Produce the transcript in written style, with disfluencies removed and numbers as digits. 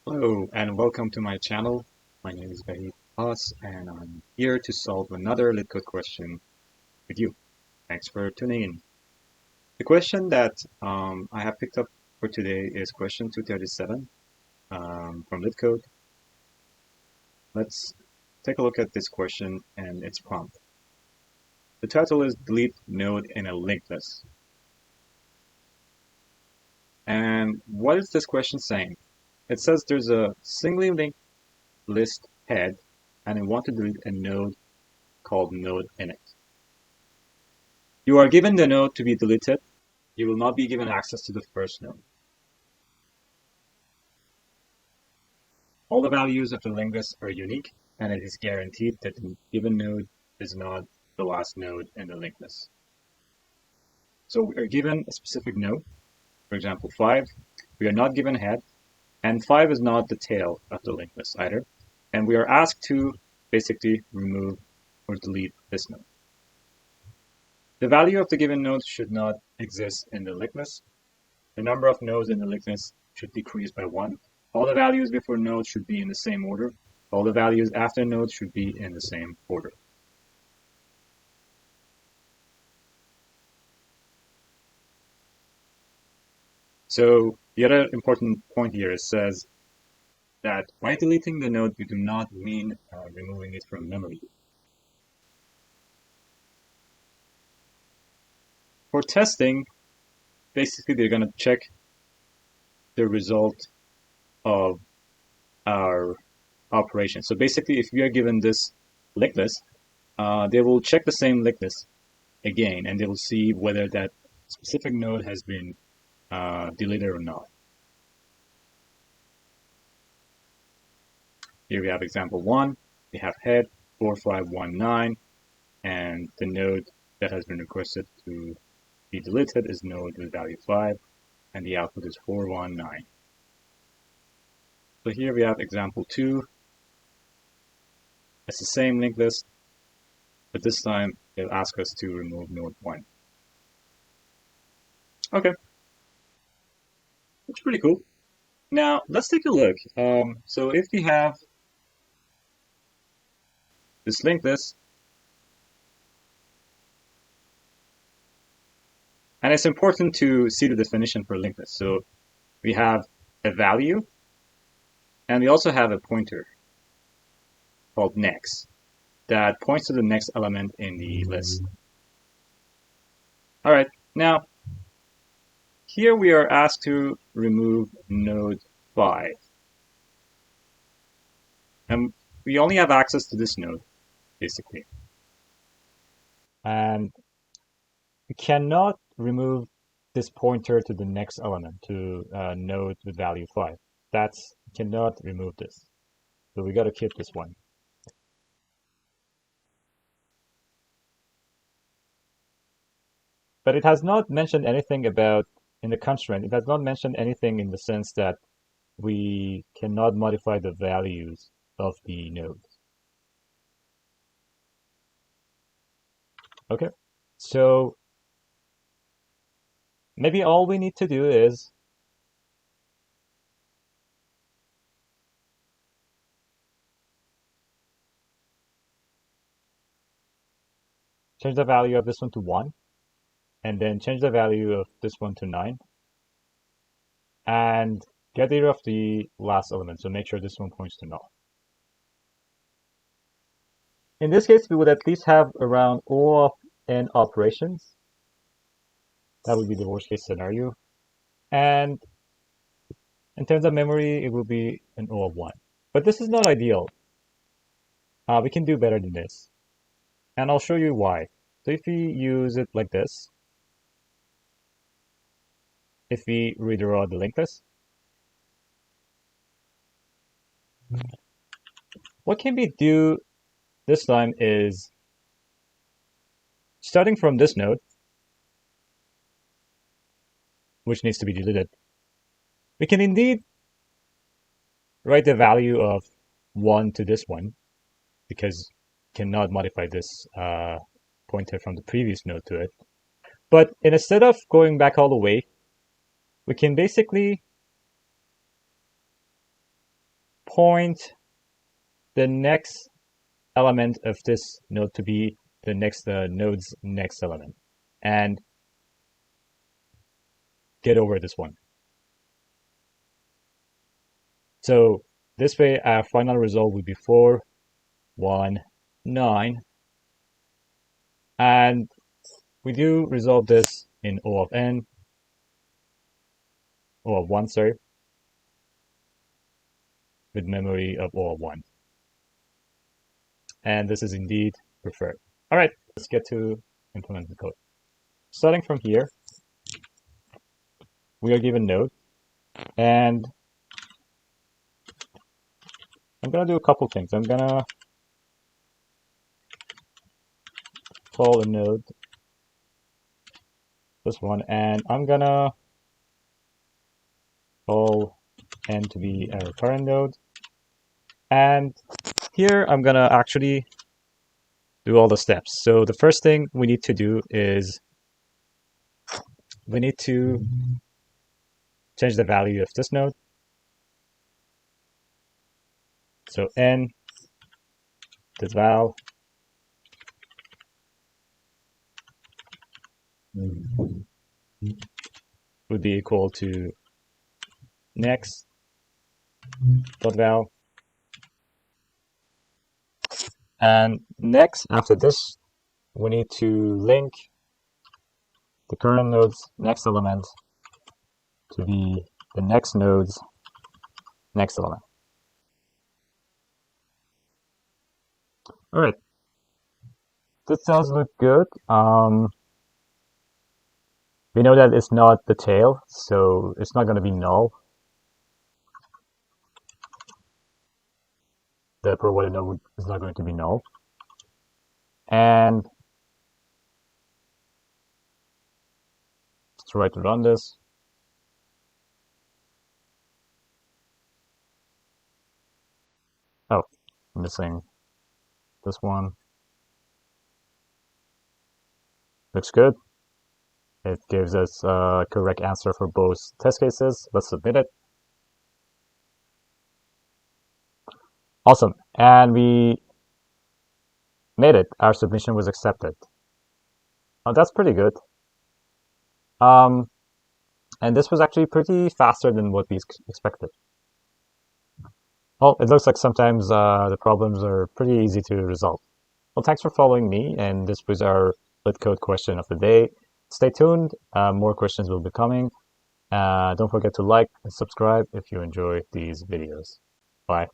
Hello and welcome to my channel. My name is Bahid Haas and I'm here to solve another Leetcode question with you. Thanks for tuning in. The question that I have picked up for today is question 237 from Leetcode. Let's take a look at this question and its prompt. The title is Delete Node in a Linked List. And what is this question saying? It says there's a singly linked list head and I want to delete a node called node in it. You are given the node to be deleted. You will not be given access to the first node. All the values of the linked list are unique, and it is guaranteed that the given node is not the last node in the linked list. So we are given a specific node, for example 5. We are not given head, and 5 is not the tail of the linked list either. And we are asked to basically remove or delete this node. The value of the given node should not exist in the linked list. The number of nodes in the linked list should decrease by 1. All the values before nodes should be in the same order. All the values after nodes should be in the same order. So the other important point here says that by deleting the node, we do not mean removing it from memory. For testing, basically they're going to check the result of our operation. So basically, if we are given this linked list, they will check the same linked list again, and they will see whether that specific node has been deleted or not. Here we have example 1. We have head 4519, and the node that has been requested to be deleted is node with value 5, and the output is 419. So here we have example 2. It's the same linked list, but this time it'll ask us to remove node 1. Okay, that's pretty cool. Now let's take a look. So if we have this linked list, and it's important to see the definition for linked list. So we have a value, and we also have a pointer called next that points to the next element in the list. All right, now here we are asked to remove node 5. And we only have access to this node, basically. And we cannot remove this pointer to the next element, to node with value 5. Cannot remove this. So we got to keep this one. But it has not mentioned anything about, in the constraint, it has not mentioned anything in the sense that we cannot modify the values of the nodes. Okay, so maybe all we need to do is change the value of this one to 1, and then change the value of this one to 9, and get rid of the last element, so make sure this one points to null. In this case, we would at least have around O of n operations. That would be the worst case scenario. And in terms of memory, it will be an O of 1. But this is not ideal. We can do better than this. And I'll show you why. So if we use it like this, if we redraw the linked list, what can we do this time is, starting from this node, which needs to be deleted, we can indeed write the value of 1 to this one, because we cannot modify this pointer from the previous node to it. But instead of going back all the way, we can basically point the next element of this node to be the next node's next element, and get over this one. So this way our final result would be 4, 1, 9. And we do resolve this in O of n, O of 1, sorry, with memory of O of 1. And this is indeed preferred. All right, let's get to implement the code. Starting from here, we are given node, and I'm gonna do a couple things. I'm gonna call a node, this one, and I'm gonna call n to be our current node. And here I'm gonna actually do all the steps. So the first thing we need to do is we need to change the value of this node. So n, this val, would be equal to next dot val. And next, after this, we need to link the current node's next element to be the next node's next element. All right, this does look good. We know that it's not the tail, so it's not going to be null. The provided node is not going to be null. And let's try to run this. Oh, missing this one. Looks good. It gives us a correct answer for both test cases. Let's submit it. Awesome. And we made it. Our submission was accepted. That's pretty good. And this was actually pretty faster than what we expected. Well, it looks like sometimes the problems are pretty easy to resolve. Well, thanks for following me, and this was our Leetcode question of the day. Stay tuned, more questions will be coming. Don't forget to like and subscribe if you enjoy these videos. Bye.